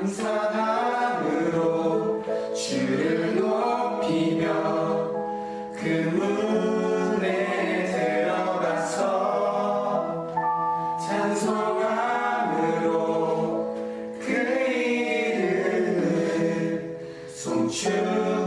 감사함으로 주를 높이며 그 문에 들어가서 찬송함으로 그 이름을 송축할지어다.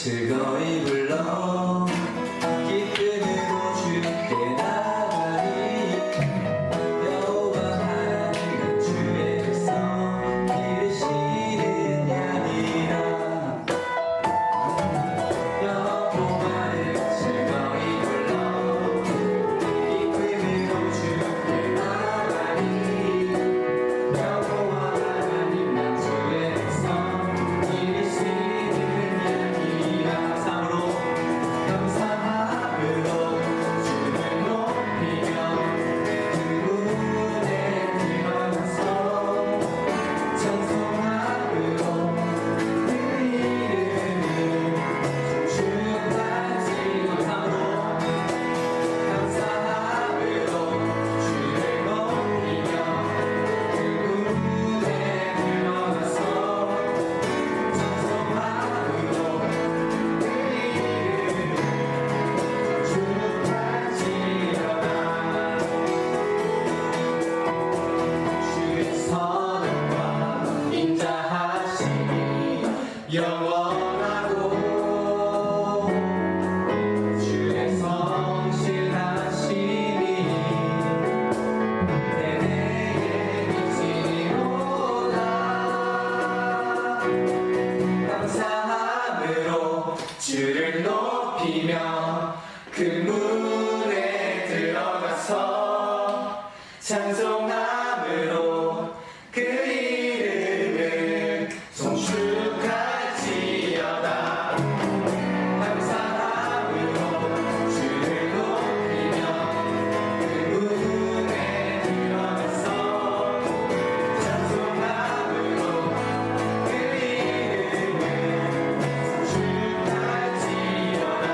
즐거이 불러 기쁨으로 주께 나가리. 여호와 하나님은 주의 백성 기르시는 양이라. 여호와를 즐거이 불러 기쁨으로 주께 나가리. 여호와 하나님은 주의 백성 기르시는 감사함으로 주를 높이며 그 문에 들어가서 찬송함으로 그 이름을 송축할지어다. 감사함으로 주를 높이며 그 문에 들어가서 찬송함으로 영원하고 주의 성실하심이 내게 미치리로다. 감사함으로 주를 높이며 그 문에 들어가서 찬송함으로 그 이름을 송축할지어다. 감사함으로 주를 높이며 그 문에 들어가서 찬송함으로 그 이름을 송축할지어다.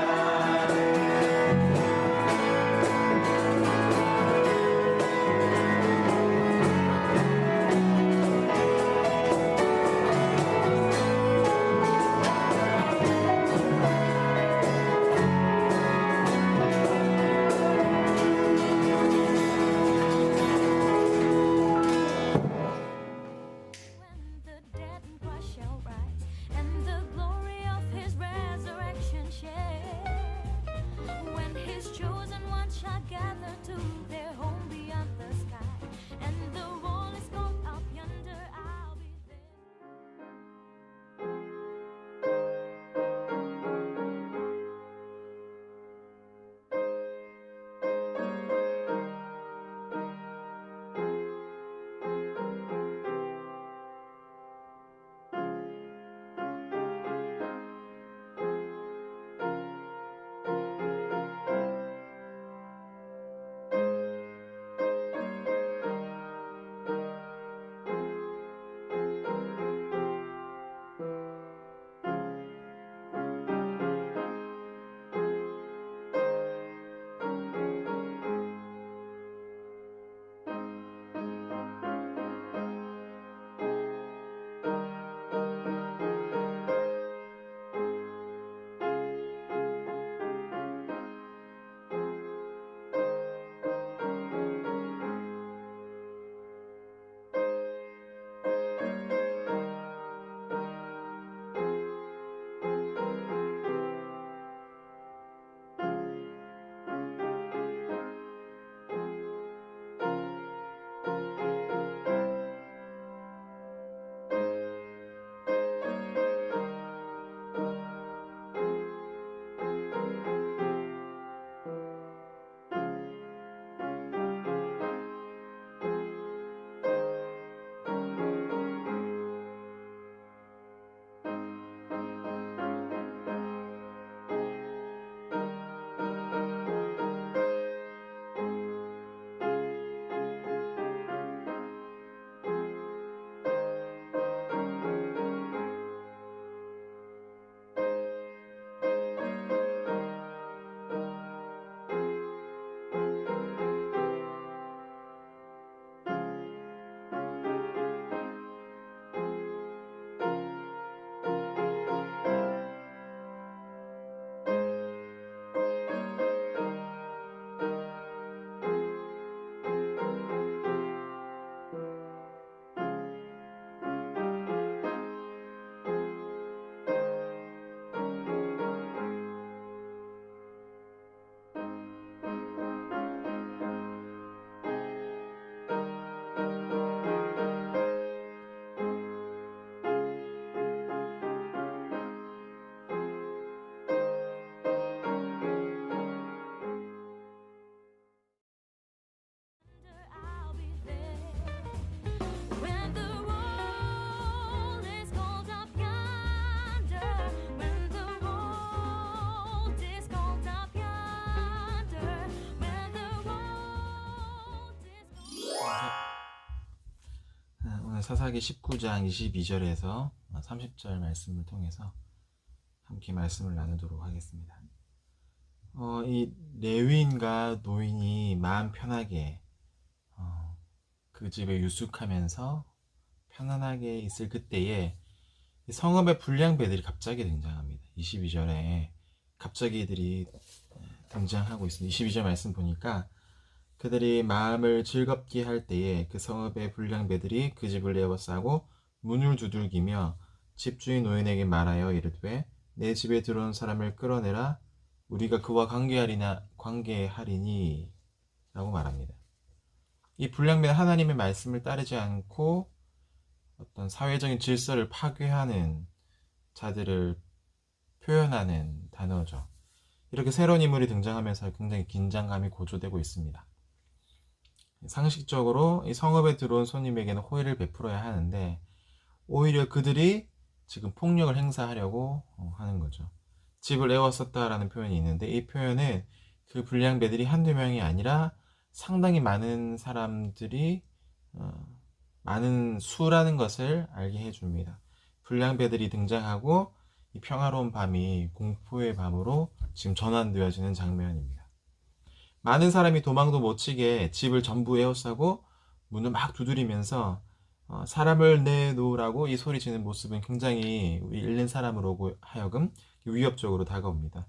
사사기 19장 22절에서 30절 말씀을 통해서 함께 말씀을 나누도록 하겠습니다. 이 레위인과 노인이 마음 편하게 그 집에 유숙하면서 편안하게 있을 그때에 성읍의 불량배들이 갑자기 등장합니다. 22절에 갑자기 이들이 등장하고 있습니다. 22절 말씀 보니까 그들이 마음을 즐겁게 할 때에 그 성읍의 불량배들이 그 집을 에워싸고 문을 두들기며 집주인 노인에게 말하여 이르되 내 집에 들어온 사람을 끌어내라 우리가 그와 관계하리니 라고 말합니다. 이 불량배는 하나님의 말씀을 따르지 않고 어떤 사회적인 질서를 파괴하는 자들을 표현하는 단어죠. 이렇게 새로운 인물이 등장하면서 굉장히 긴장감이 고조되고 있습니다. 상식적으로 이 성읍에 들어온 손님에게는 호의를 베풀어야 하는데 오히려 그들이 지금 폭력을 행사하려고 하는 거죠. 집을 에워쌌다라는 표현이 있는데 이 표현은 그 불량배들이 한두 명이 아니라 상당히 많은 사람들이 많은 수라는 것을 알게 해줍니다. 불량배들이 등장하고 이 평화로운 밤이 공포의 밤으로 지금 전환되어지는 장면입니다. 많은 사람이 도망도 못 치게 집을 전부 에워싸고 문을 막 두드리면서 사람을 내놓으라고 이 소리치는 모습은 굉장히 잃는 사람으로 하여금 위협적으로 다가옵니다.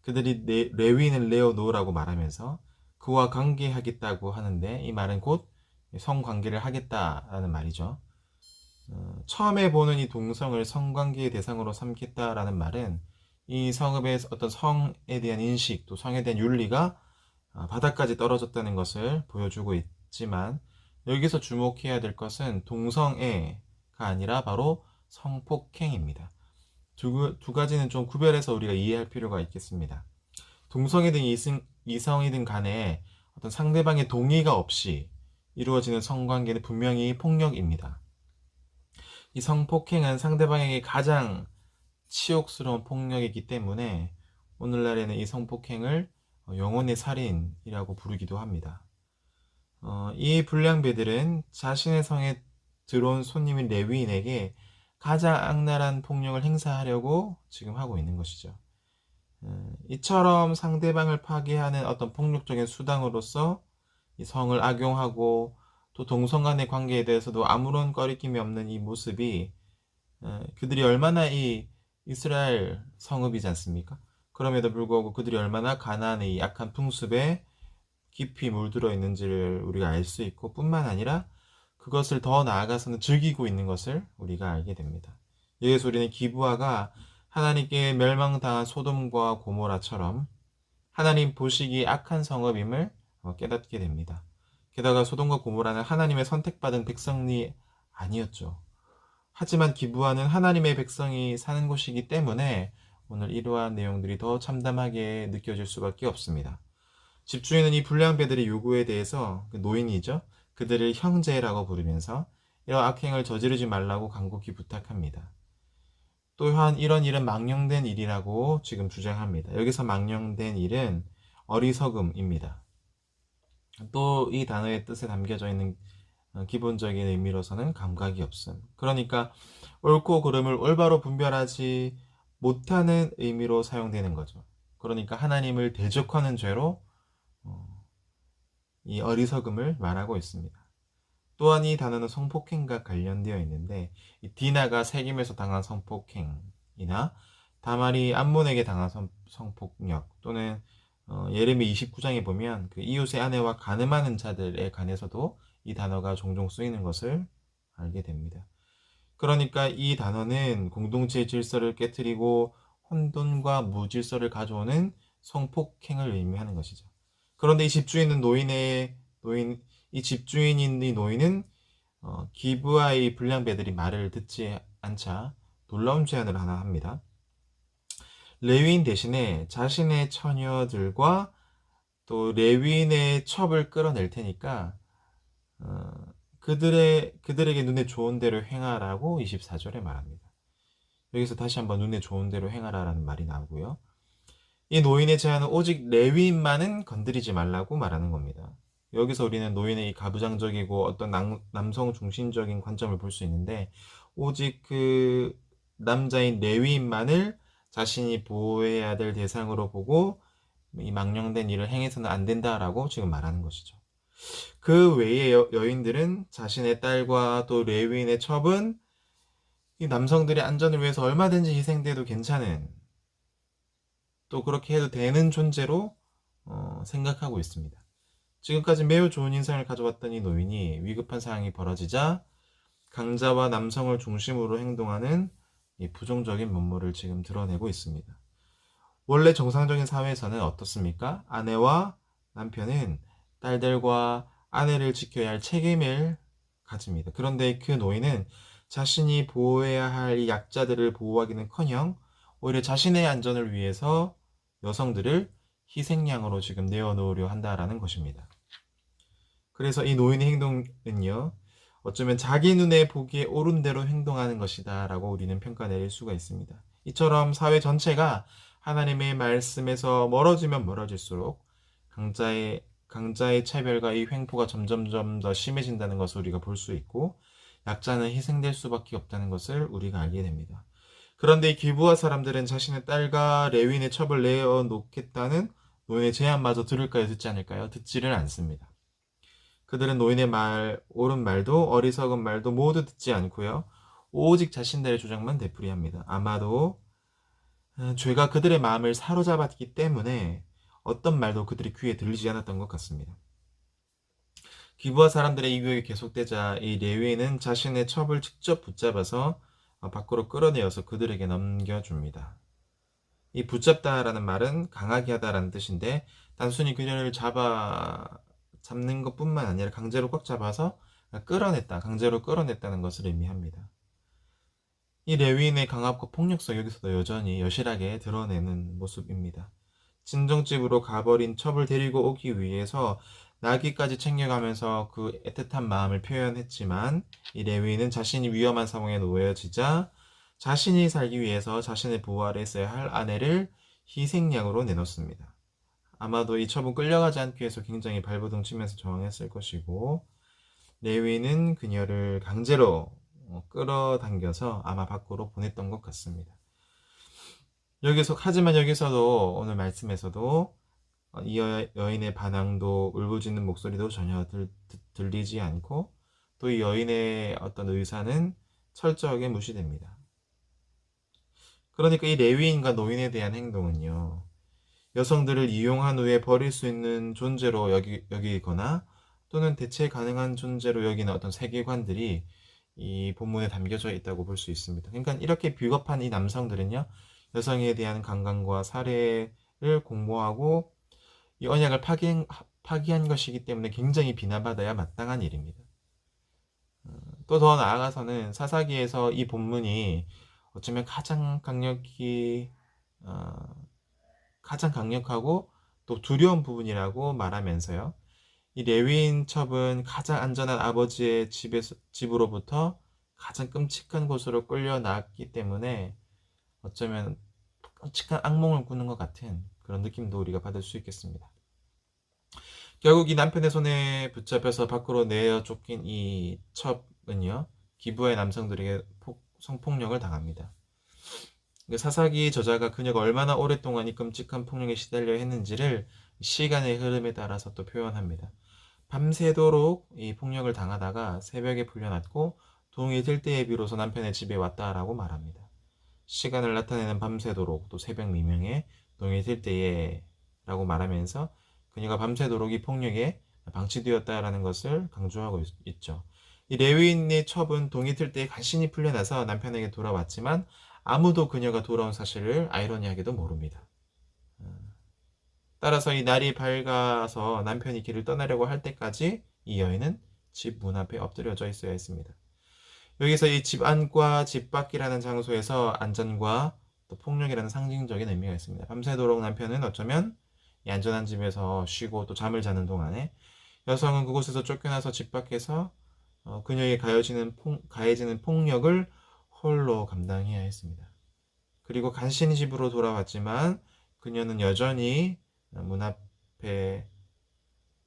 그들이 레위인을 내어놓으라고 말하면서 그와 관계하겠다고 하는데 이 말은 곧 성관계를 하겠다라는 말이죠. 처음에 보는 이 동성을 성관계의 대상으로 삼겠다라는 말은 이 성읍의 어떤 성에 대한 인식 또 성에 대한 윤리가 바닥까지 떨어졌다는 것을 보여주고 있지만 여기서 주목해야 될 것은 동성애가 아니라 바로 성폭행입니다. 두 가지는 좀 구별해서 우리가 이해할 필요가 있겠습니다. 동성이든 이성이든 간에 어떤 상대방의 동의가 없이 이루어지는 성관계는 분명히 폭력입니다. 이 성폭행은 상대방에게 가장 치욕스러운 폭력이기 때문에 오늘날에는 이 성폭행을 영혼의 살인이라고 부르기도 합니다. 이 불량배들은 자신의 성에 들어온 손님인 레위인에게 가장 악랄한 폭력을 행사하려고 지금 하고 있는 것이죠. 이처럼 상대방을 파괴하는 어떤 폭력적인 수단으로서 이 성을 악용하고 또 동성 간의 관계에 대해서도 아무런 꺼리낌이 없는 이 모습이 그들이 얼마나 이 이스라엘 성읍이지 않습니까? 그럼에도 불구하고 그들이 얼마나 가나안의 약한 풍습에 깊이 물들어 있는지를 우리가 알 수 있고 뿐만 아니라 그것을 더 나아가서는 즐기고 있는 것을 우리가 알게 됩니다. 여기서 우리는 기브아가 하나님께 멸망당한 소돔과 고모라처럼 하나님 보시기에 악한 성읍임을 깨닫게 됩니다. 게다가 소돔과 고모라는 하나님의 선택받은 백성이 아니었죠. 하지만 기브아는 하나님의 백성이 사는 곳이기 때문에 오늘 이러한 내용들이 더 참담하게 느껴질 수밖에 없습니다. 집주인은 이 불량배들의 요구에 대해서 노인이죠. 그들을 형제라고 부르면서 이런 악행을 저지르지 말라고 간곡히 부탁합니다. 또한 이런 일은 망령된 일이라고 지금 주장합니다. 여기서 망령된 일은 어리석음입니다. 또 이 단어의 뜻에 담겨져 있는 기본적인 의미로서는 감각이 없음. 그러니까 옳고 그름을 올바로 분별하지 못하는 의미로 사용되는 거죠. 그러니까 하나님을 대적하는 죄로 이 어리석음을 말하고 있습니다. 또한 이 단어는 성폭행과 관련되어 있는데 이 디나가 세겜에서 당한 성폭행이나 다말이 암몬에게 당한 성폭력 또는 예레미 29장에 보면 그 이웃의 아내와 간음하는 자들에 관해서도 이 단어가 종종 쓰이는 것을 알게 됩니다. 그러니까 이 단어는 공동체의 질서를 깨트리고 혼돈과 무질서를 가져오는 성폭행을 의미하는 것이죠. 그런데 이 집주인인 이 노인은 기브아의 불량배들이 말을 듣지 않자 놀라운 제안을 하나 합니다. 레위인 대신에 자신의 처녀들과 또 레위인의 첩을 끌어낼 테니까 그들에게 눈에 좋은 대로 행하라고 24절에 말합니다. 여기서 다시 한번 눈에 좋은 대로 행하라라는 말이 나오고요. 이 노인의 제안은 오직 레위인만은 건드리지 말라고 말하는 겁니다. 여기서 우리는 노인의 이 가부장적이고 어떤 남성 중심적인 관점을 볼 수 있는데, 오직 그 남자인 레위인만을 자신이 보호해야 될 대상으로 보고 이 망령된 일을 행해서는 안 된다라고 지금 말하는 것이죠. 그 외의 여인들은 자신의 딸과 또 레위인의 첩은 이 남성들의 안전을 위해서 얼마든지 희생돼도 괜찮은, 또 그렇게 해도 되는 존재로 생각하고 있습니다. 지금까지 매우 좋은 인상을 가져왔던 이 노인이 위급한 상황이 벌어지자 강자와 남성을 중심으로 행동하는 이 부정적인 면모를 지금 드러내고 있습니다. 원래 정상적인 사회에서는 어떻습니까? 아내와 남편은 딸들과 아내를 지켜야 할 책임을 가집니다. 그런데 그 노인은 자신이 보호해야 할 이 약자들을 보호하기는커녕 오히려 자신의 안전을 위해서 여성들을 희생양으로 지금 내어놓으려 한다라는 것입니다. 그래서 이 노인의 행동은요, 어쩌면 자기 눈에 보기에 옳은 대로 행동하는 것이다 라고 우리는 평가 내릴 수가 있습니다. 이처럼 사회 전체가 하나님의 말씀에서 멀어지면 멀어질수록 강자의 차별과 이 횡포가 점점점 더 심해진다는 것을 우리가 볼 수 있고, 약자는 희생될 수밖에 없다는 것을 우리가 알게 됩니다. 그런데 이 기브아 사람들은 자신의 딸과 레위인의 첩을 내어놓겠다는 노인의 제안마저 들을까요? 듣지 않을까요? 듣지를 않습니다. 그들은 노인의 옳은 말도 어리석은 말도 모두 듣지 않고요, 오직 자신들의 주장만 되풀이합니다. 아마도 죄가 그들의 마음을 사로잡았기 때문에 어떤 말도 그들의 귀에 들리지 않았던 것 같습니다. 기브아 사람들의 이교육이 계속되자 이 레위인은 자신의 첩을 직접 붙잡아서 밖으로 끌어내어서 그들에게 넘겨줍니다. 이 붙잡다라는 말은 강하게 하다라는 뜻인데, 단순히 그녀를 잡는 것뿐만 아니라 강제로 꽉 잡아서 강제로 끌어냈다는 것을 의미합니다. 이 레위인의 강압과 폭력성, 여기서도 여전히 여실하게 드러내는 모습입니다. 친정집으로 가버린 첩을 데리고 오기 위해서 나귀까지 챙겨가면서 그 애틋한 마음을 표현했지만, 이 레위인은 자신이 위험한 상황에 놓여지자 자신이 살기 위해서 자신의 보호 아래 있어야 할 아내를 희생양으로 내놓습니다. 아마도 이 첩은 끌려가지 않기 위해서 굉장히 발버둥 치면서 저항했을 것이고, 레위인은 그녀를 강제로 끌어당겨서 아마 밖으로 보냈던 것 같습니다. 하지만 여기서도 오늘 말씀에서도 이 여인의 반항도 울부짖는 목소리도 전혀 들리지 않고, 또 이 여인의 어떤 의사는 철저하게 무시됩니다. 그러니까 이 레위인과 노인에 대한 행동은요, 여성들을 이용한 후에 버릴 수 있는 존재로 여기거나 또는 대체 가능한 존재로 여기는 어떤 세계관들이 이 본문에 담겨져 있다고 볼 수 있습니다. 그러니까 이렇게 비겁한 이 남성들은요, 여성에 대한 강간과 살해를 공모하고 이 언약을 파기한 것이기 때문에 굉장히 비난받아야 마땅한 일입니다. 또 더 나아가서는 사사기에서 이 본문이 어쩌면 가장 강력하고 또 두려운 부분이라고 말하면서요, 이 레위인 첩은 가장 안전한 아버지의 집으로부터 가장 끔찍한 곳으로 끌려나왔기 때문에 어쩌면 끔찍한 악몽을 꾸는 것 같은 그런 느낌도 우리가 받을 수 있겠습니다. 결국 이 남편의 손에 붙잡혀서 밖으로 내어 쫓긴 이 첩은요, 기브아의 남성들에게 성폭력을 당합니다. 사사기 저자가 그녀가 얼마나 오랫동안 이 끔찍한 폭력에 시달려 했는지를 시간의 흐름에 따라서 또 표현합니다. 밤새도록 이 폭력을 당하다가 새벽에 풀려났고 동이 들 때에 비로소 남편의 집에 왔다라고 말합니다. 시간을 나타내는 밤새도록, 또 새벽 미명에 동이 들 때에 라고 말하면서 그녀가 밤새도록 이 폭력에 방치되었다라는 것을 강조하고 있죠. 이 레위인의 첩은 동이 들 때에 간신히 풀려나서 남편에게 돌아왔지만 아무도 그녀가 돌아온 사실을 아이러니하게도 모릅니다. 따라서 이 날이 밝아서 남편이 길을 떠나려고 할 때까지 이 여인은 집 문 앞에 엎드려져 있어야 했습니다. 여기서 이 집 안과 집 밖이라는 장소에서 안전과 또 폭력이라는 상징적인 의미가 있습니다. 밤새도록 남편은 어쩌면 이 안전한 집에서 쉬고 또 잠을 자는 동안에 여성은 그곳에서 쫓겨나서 집 밖에서 그녀에게 가해지는 폭력을 홀로 감당해야 했습니다. 그리고 간신히 집으로 돌아왔지만 그녀는 여전히 문 앞에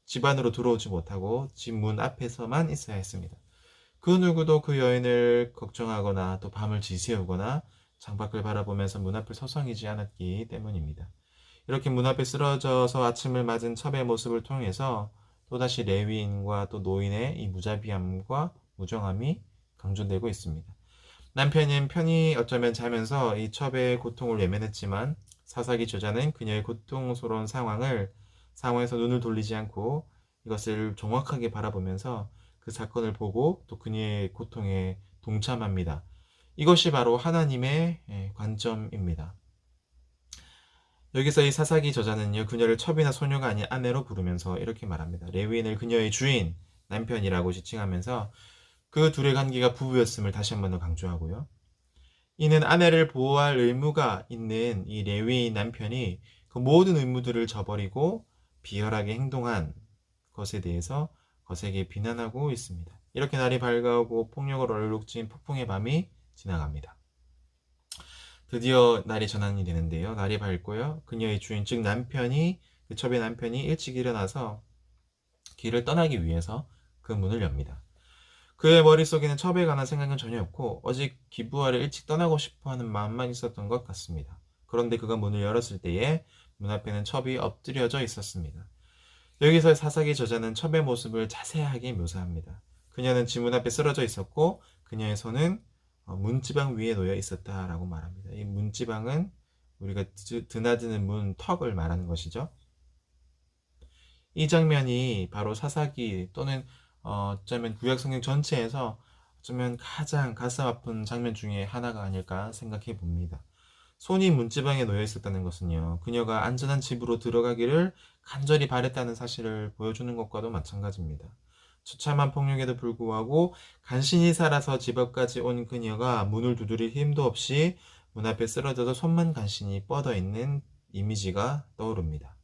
집 안으로 들어오지 못하고 집 문 앞에서만 있어야 했습니다. 그 누구도 그 여인을 걱정하거나 또 밤을 지새우거나 창밖을 바라보면서 문 앞을 서성이지 않았기 때문입니다. 이렇게 문 앞에 쓰러져서 아침을 맞은 첩의 모습을 통해서 또다시 레위인과 또 노인의 이 무자비함과 무정함이 강조되고 있습니다. 남편은 편히 어쩌면 자면서 이 첩의 고통을 외면했지만 사사기 저자는 그녀의 고통스러운 상황에서 눈을 돌리지 않고 이것을 정확하게 바라보면서 그 사건을 보고 또 그녀의 고통에 동참합니다. 이것이 바로 하나님의 관점입니다. 여기서 이 사사기 저자는요, 그녀를 첩이나 소녀가 아닌 아내로 부르면서 이렇게 말합니다. 레위인을 그녀의 주인, 남편이라고 지칭하면서 그 둘의 관계가 부부였음을 다시 한 번 더 강조하고요. 이는 아내를 보호할 의무가 있는 이 레위인 남편이 그 모든 의무들을 저버리고 비열하게 행동한 것에 대해서 거세게 비난하고 있습니다. 이렇게 날이 밝아오고 폭력으로 얼룩진 폭풍의 밤이 지나갑니다. 드디어 날이 전환이 되는데요. 날이 밝고요. 그녀의 주인 즉 남편이 그 첩의 남편이 일찍 일어나서 길을 떠나기 위해서 그 문을 엽니다. 그의 머릿속에는 첩에 관한 생각은 전혀 없고 오직 기부하를 일찍 떠나고 싶어하는 마음만 있었던 것 같습니다. 그런데 그가 문을 열었을 때에 문 앞에는 첩이 엎드려져 있었습니다. 여기서 사사기 저자는 첩의 모습을 자세하게 묘사합니다. 그녀는 집 문 앞에 쓰러져 있었고 그녀의 손은 문지방 위에 놓여 있었다라고 말합니다. 이 문지방은 우리가 드나드는 문턱을 말하는 것이죠. 이 장면이 바로 사사기 또는 어쩌면 구약성경 전체에서 어쩌면 가장 가슴 아픈 장면 중에 하나가 아닐까 생각해 봅니다. 손이 문지방에 놓여 있었다는 것은요, 그녀가 안전한 집으로 들어가기를 간절히 바랬다는 사실을 보여주는 것과도 마찬가지입니다. 처참한 폭력에도 불구하고 간신히 살아서 집 앞까지 온 그녀가 문을 두드릴 힘도 없이 문 앞에 쓰러져서 손만 간신히 뻗어 있는 이미지가 떠오릅니다.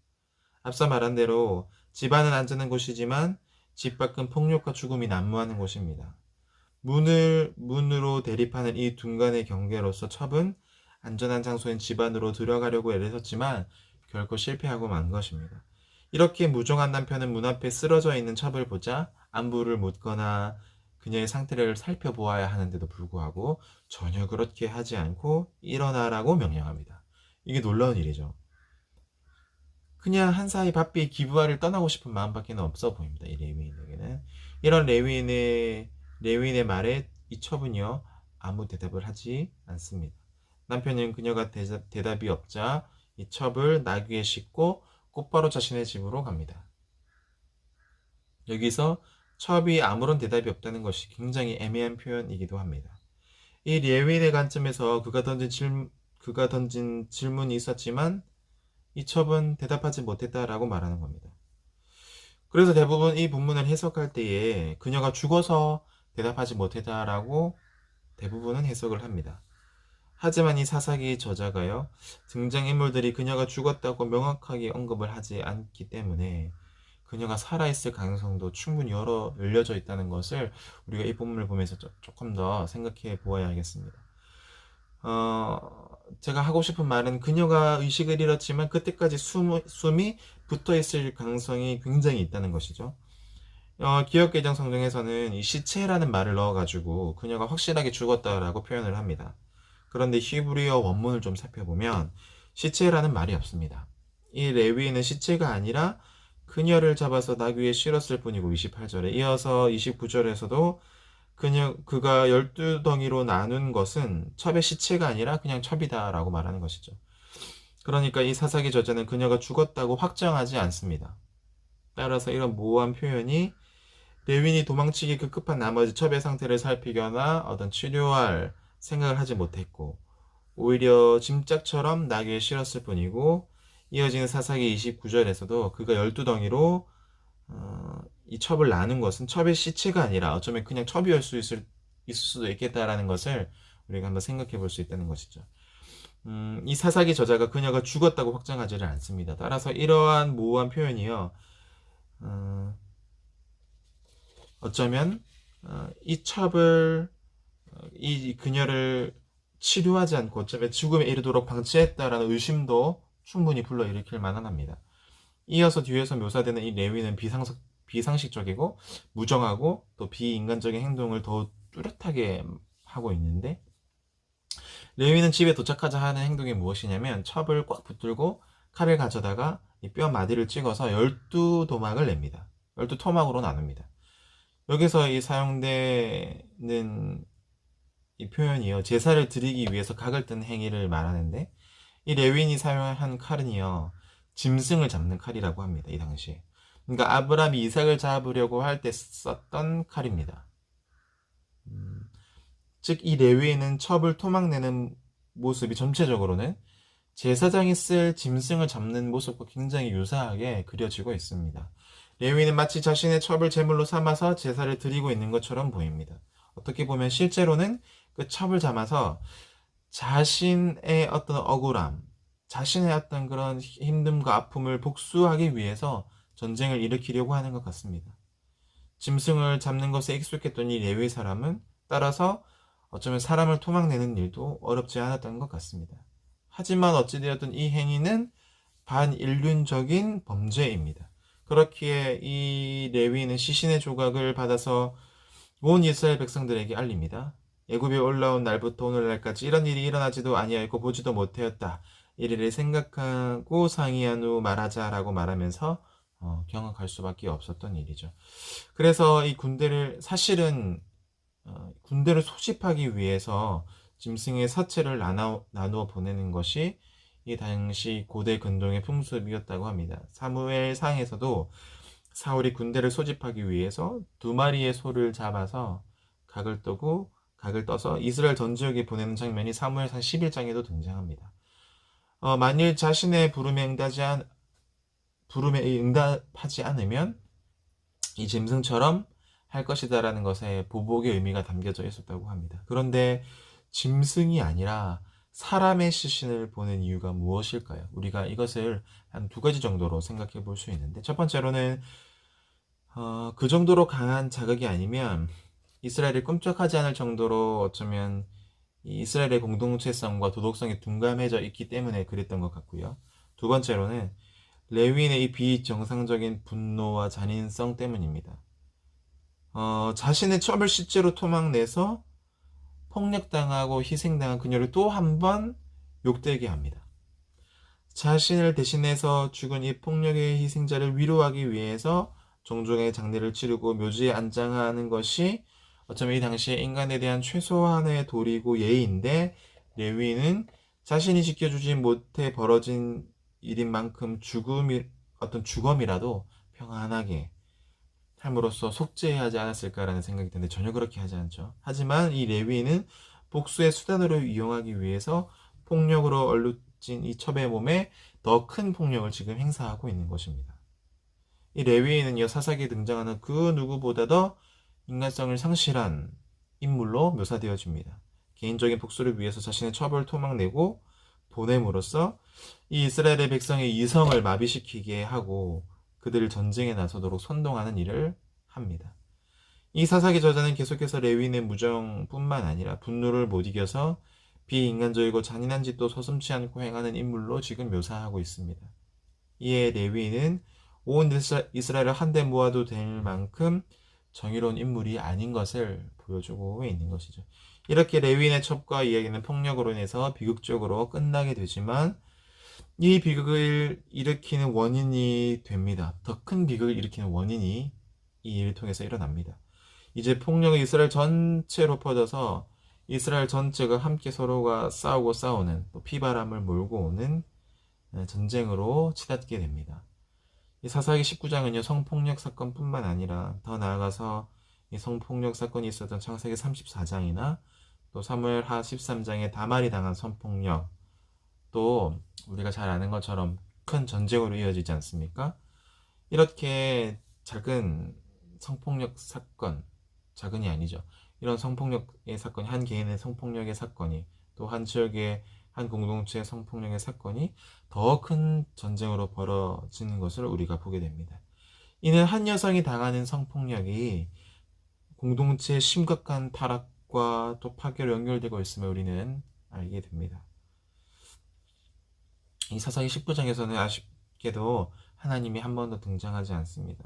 앞서 말한 대로 집안은 안전한 곳이지만 집 밖은 폭력과 죽음이 난무하는 곳입니다. 문으로 대립하는 이 둔간의 경계로서 첩은 안전한 장소인 집 안으로 들어가려고 애를 썼지만 결코 실패하고 만 것입니다. 이렇게 무정한 남편은 문 앞에 쓰러져 있는 첩을 보자 안부를 묻거나 그녀의 상태를 살펴보아야 하는데도 불구하고 전혀 그렇게 하지 않고 일어나라고 명령합니다. 이게 놀라운 일이죠. 그냥 한사이 바삐 기부하를 떠나고 싶은 마음밖에 없어 보입니다. 이 레위인에게는. 이런 레위인의 말에 이 첩은요, 아무 대답을 하지 않습니다. 남편은 그녀가 대답이 없자 이 첩을 나귀에 싣고 곧바로 자신의 집으로 갑니다. 여기서 첩이 아무런 대답이 없다는 것이 굉장히 애매한 표현이기도 합니다. 이 레위인의 관점에서 그가 던진 질문이 있었지만 이 첩은 대답하지 못했다라고 말하는 겁니다. 그래서 대부분 이 본문을 해석할 때에 그녀가 죽어서 대답하지 못했다라고 대부분은 해석을 합니다. 하지만 이 사사기 저자가요, 등장인물들이 그녀가 죽었다고 명확하게 언급을 하지 않기 때문에 그녀가 살아있을 가능성도 충분히 열려져 있다는 것을 우리가 이 본문을 보면서 조금 더 생각해 보아야 하겠습니다. 제가 하고 싶은 말은 그녀가 의식을 잃었지만 그때까지 숨이 붙어 있을 가능성이 굉장히 있다는 것이죠. 기억개정 성경에서는 이 시체라는 말을 넣어가지고 그녀가 확실하게 죽었다라고 표현을 합니다. 그런데 히브리어 원문을 좀 살펴보면 시체라는 말이 없습니다. 이 레위인은 시체가 아니라 그녀를 잡아서 나귀에 실었을 뿐이고 28절에 이어서 29절에서도 그가 12덩이로 나눈 것은 첩의 시체가 아니라 그냥 첩이다라고 말하는 것이죠. 그러니까 이 사사기 저자는 그녀가 죽었다고 확정하지 않습니다. 따라서 이런 모호한 표현이 레윈이 도망치기 급급한 나머지 첩의 상태를 살피거나 어떤 치료할 생각을 하지 못했고 오히려 짐짝처럼 나귀에 실었을 뿐이고 이어지는 사사기 29절에서도 그가 12덩이로 이 첩을 나눈 것은 첩의 시체가 아니라 어쩌면 그냥 첩이었을 수도 있겠다라는 것을 우리가 한번 생각해 볼 수 있다는 것이죠. 이 사사기 저자가 그녀가 죽었다고 확정하지를 않습니다. 따라서 이러한 모호한 표현이요, 어쩌면 이 첩을 이 그녀를 치료하지 않고 어쩌면 죽음에 이르도록 방치했다라는 의심도 충분히 불러일으킬 만합니다. 이어서 뒤에서 묘사되는 이 레위는 비상식적이고 무정하고 또 비인간적인 행동을 더 뚜렷하게 하고 있는데, 레위는 집에 도착하자 하는 행동이 무엇이냐면 첩을 꽉 붙들고 칼을 가져다가 이 뼈 마디를 찍어서 12도막을 냅니다. 12토막으로 나눕니다. 여기서 이 사용되는 이 표현이요, 제사를 드리기 위해서 각을 뜬 행위를 말하는데, 이 레위인이 사용한 칼은요, 짐승을 잡는 칼이라고 합니다. 이 당시에. 그러니까 아브라함이 이삭을 잡으려고 할 때 썼던 칼입니다. 즉 이 레위인은 첩을 토막내는 모습이 전체적으로는 제사장이 쓸 짐승을 잡는 모습과 굉장히 유사하게 그려지고 있습니다. 레위인은 마치 자신의 첩을 제물로 삼아서 제사를 드리고 있는 것처럼 보입니다. 어떻게 보면 실제로는 그 첩을 잡아서 자신의 어떤 억울함, 자신의 어떤 그런 힘듦과 아픔을 복수하기 위해서 전쟁을 일으키려고 하는 것 같습니다. 짐승을 잡는 것에 익숙했던 이 레위 사람은 따라서 어쩌면 사람을 토막내는 일도 어렵지 않았던 것 같습니다. 하지만 어찌되었든 이 행위는 반인륜적인 범죄입니다. 그렇기에 이 레위는 시신의 조각을 받아서 온 이스라엘 백성들에게 알립니다. 애굽에 올라온 날부터 오늘날까지 이런 일이 일어나지도 아니하였고 보지도 못하였다. 이를 생각하고 상의한 후 말하자라고 말하면서 경악할 수밖에 없었던 일이죠. 그래서 이 군대를 사실은 군대를 소집하기 위해서 짐승의 사체를 나누어 보내는 것이 이 당시 고대 근동의 풍습이었다고 합니다. 사무엘상에서도 사울이 군대를 소집하기 위해서 2마리의 소를 잡아서 각을 떠서 이스라엘 전 지역에 보내는 장면이 사무엘상 11장에도 등장합니다. 만일 자신의 부름에 응답하지 않으면 이 짐승처럼 할 것이다라는 것에 보복의 의미가 담겨져 있었다고 합니다. 그런데 짐승이 아니라 사람의 시신을 보낸 이유가 무엇일까요? 우리가 이것을 한 2가지 정도로 생각해 볼 수 있는데, 첫 번째로는 그 정도로 강한 자극이 아니면 이스라엘이 꿈쩍하지 않을 정도로 어쩌면 이스라엘의 공동체성과 도덕성이 둔감해져 있기 때문에 그랬던 것 같고요. 2번째로는 레위인의 이 비정상적인 분노와 잔인성 때문입니다. 자신의 첩을 실제로 토막내서 폭력당하고 희생당한 그녀를 또 한 번 욕되게 합니다. 자신을 대신해서 죽은 이 폭력의 희생자를 위로하기 위해서 종종의 장례를 치르고 묘지에 안장하는 것이 어쩌면 이 당시에 인간에 대한 최소한의 도리고 예의인데, 레위인은 자신이 지켜주지 못해 벌어진 일인 만큼 어떤 죽음이라도 평안하게 함으로써 속죄해야 하지 않았을까라는 생각이 드는데 전혀 그렇게 하지 않죠. 하지만 이 레위인은 복수의 수단으로 이용하기 위해서 폭력으로 얼룩진 이 첩의 몸에 더 큰 폭력을 지금 행사하고 있는 것입니다. 이 레위인은요, 사사기에 등장하는 그 누구보다도 인간성을 상실한 인물로 묘사되어집니다. 개인적인 복수를 위해서 자신의 첩을 토막내고 보냄으로써 이 이스라엘의 백성의 이성을 마비시키게 하고 그들을 전쟁에 나서도록 선동하는 일을 합니다. 이 사사기 저자는 계속해서 레위인의 무정뿐만 아니라 분노를 못 이겨서 비인간적이고 잔인한 짓도 서슴지 않고 행하는 인물로 지금 묘사하고 있습니다. 이에 레위인은 온 이스라엘을 한데 모아도 될 만큼 정의로운 인물이 아닌 것을 보여주고 있는 것이죠. 이렇게 레위인의 첩과 이야기는 폭력으로 인해서 비극적으로 끝나게 되지만 이 비극을 일으키는 원인이 됩니다. 더 큰 비극을 일으키는 원인이 이 일을 통해서 일어납니다. 이제 폭력이 이스라엘 전체로 퍼져서 이스라엘 전체가 함께 서로가 싸우는 또 피바람을 몰고 오는 전쟁으로 치닫게 됩니다. 이 사사기 19장은요, 성폭력 사건뿐만 아니라 더 나아가서 이 성폭력 사건이 있었던 창세기 34장이나 또 사무엘하 13장에 다말이 당한 성폭력, 또 우리가 잘 아는 것처럼 큰 전쟁으로 이어지지 않습니까? 이렇게 작은 성폭력 사건, 작은이 아니죠. 이런 성폭력의 사건이, 한 개인의 성폭력의 사건이, 또 한 지역의 한 공동체의 성폭력의 사건이 더 큰 전쟁으로 벌어지는 것을 우리가 보게 됩니다. 이는 한 여성이 당하는 성폭력이 공동체의 심각한 타락과 또 파괴로 연결되고 있음을 우리는 알게 됩니다. 이 사사기 19장에서는 아쉽게도 하나님이 한 번도 등장하지 않습니다.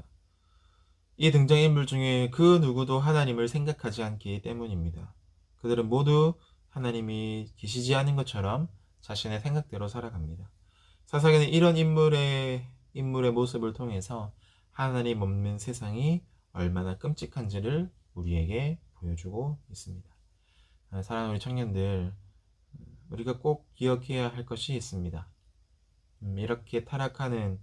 이 등장인물 중에 그 누구도 하나님을 생각하지 않기 때문입니다. 그들은 모두 하나님이 계시지 않은 것처럼 자신의 생각대로 살아갑니다. 사사기는 이런 인물의 모습을 통해서 하나님 없는 세상이 얼마나 끔찍한지를 우리에게 보여주고 있습니다. 사랑하는 우리 청년들, 우리가 꼭 기억해야 할 것이 있습니다. 이렇게 타락하는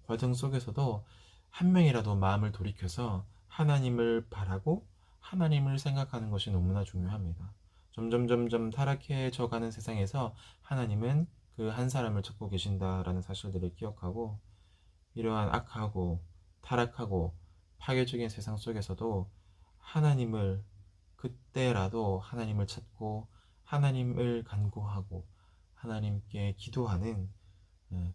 과정 속에서도 한 명이라도 마음을 돌이켜서 하나님을 바라고 하나님을 생각하는 것이 너무나 중요합니다. 점점 타락해져 가는 세상에서 하나님은 그 한 사람을 찾고 계신다라는 사실들을 기억하고, 이러한 악하고 타락하고 파괴적인 세상 속에서도 하나님을, 그때라도 하나님을 찾고 하나님을 간구하고 하나님께 기도하는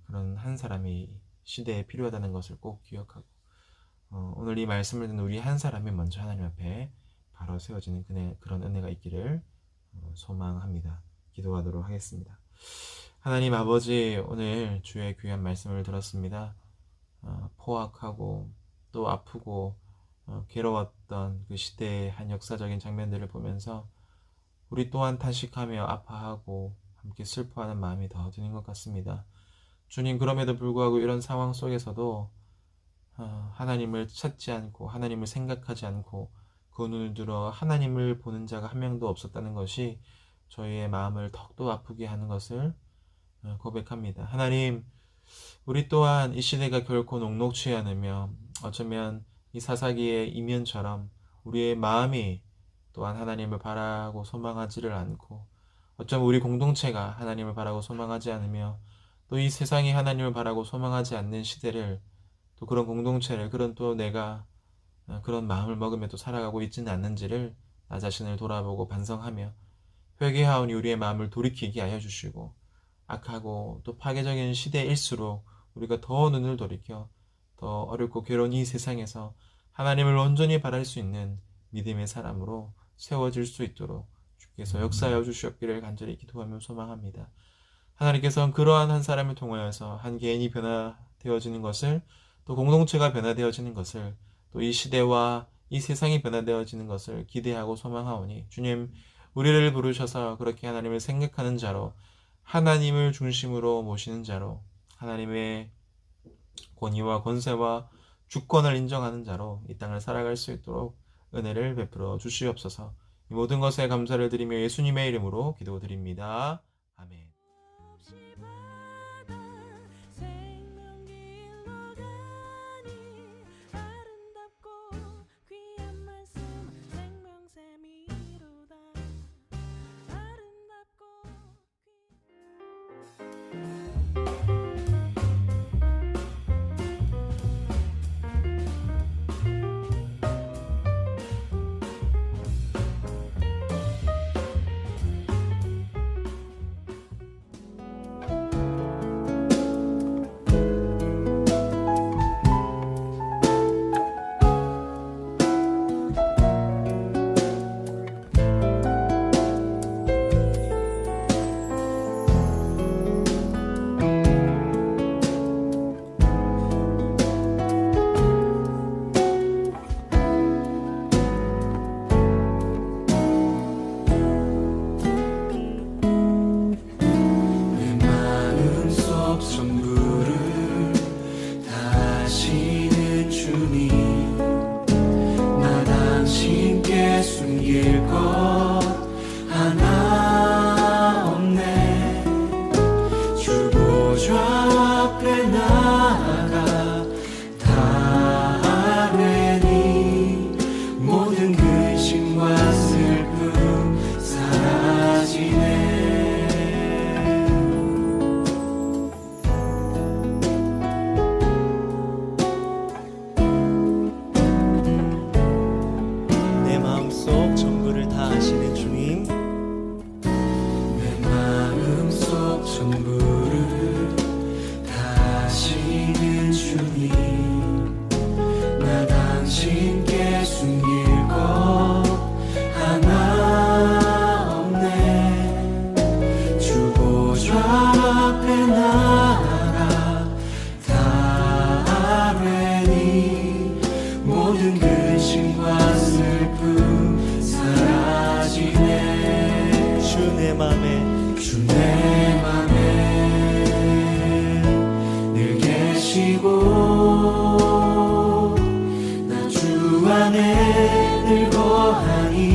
그런 한 사람이 시대에 필요하다는 것을 꼭 기억하고, 오늘 이 말씀을 듣는 우리 한 사람이 먼저 하나님 앞에 바로 세워지는 그런 은혜가 있기를 소망합니다. 기도하도록 하겠습니다. 하나님 아버지, 오늘 주의 귀한 말씀을 들었습니다. 포악하고 또 아프고 괴로웠던 그 시대의 한 역사적인 장면들을 보면서 우리 또한 탄식하며 아파하고 함께 슬퍼하는 마음이 더 드는 것 같습니다. 주님, 그럼에도 불구하고 이런 상황 속에서도 하나님을 찾지 않고 하나님을 생각하지 않고 그 눈을 들어 하나님을 보는 자가 한 명도 없었다는 것이 저희의 마음을 더욱더 아프게 하는 것을 고백합니다. 하나님, 우리 또한 이 시대가 결코 녹록치 않으며 어쩌면 이 사사기의 이면처럼 우리의 마음이 또한 하나님을 바라고 소망하지를 않고, 어쩌면 우리 공동체가 하나님을 바라고 소망하지 않으며 또 이 세상이 하나님을 바라고 소망하지 않는 시대를, 또 그런 공동체를, 그런 또 내가 그런 마음을 먹으며 또 살아가고 있지는 않는지를 나 자신을 돌아보고 반성하며 회개하오니 우리의 마음을 돌이키게 하여 주시고, 악하고 또 파괴적인 시대일수록 우리가 더 눈을 돌이켜 더 어렵고 괴로운 이 세상에서 하나님을 온전히 바랄 수 있는 믿음의 사람으로 세워질 수 있도록 주께서 역사하여 주시옵기를 간절히 기도하며 소망합니다. 하나님께서는 그러한 한 사람을 통하여서 한 개인이 변화되어지는 것을, 또 공동체가 변화되어지는 것을, 또 이 시대와 이 세상이 변화되어지는 것을 기대하고 소망하오니, 주님, 우리를 부르셔서 그렇게 하나님을 생각하는 자로, 하나님을 중심으로 모시는 자로, 하나님의 권위와 권세와 주권을 인정하는 자로 이 땅을 살아갈 수 있도록 은혜를 베풀어 주시옵소서. 이 모든 것에 감사를 드리며 예수님의 이름으로 기도드립니다. 아멘.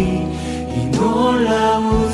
이 놀라운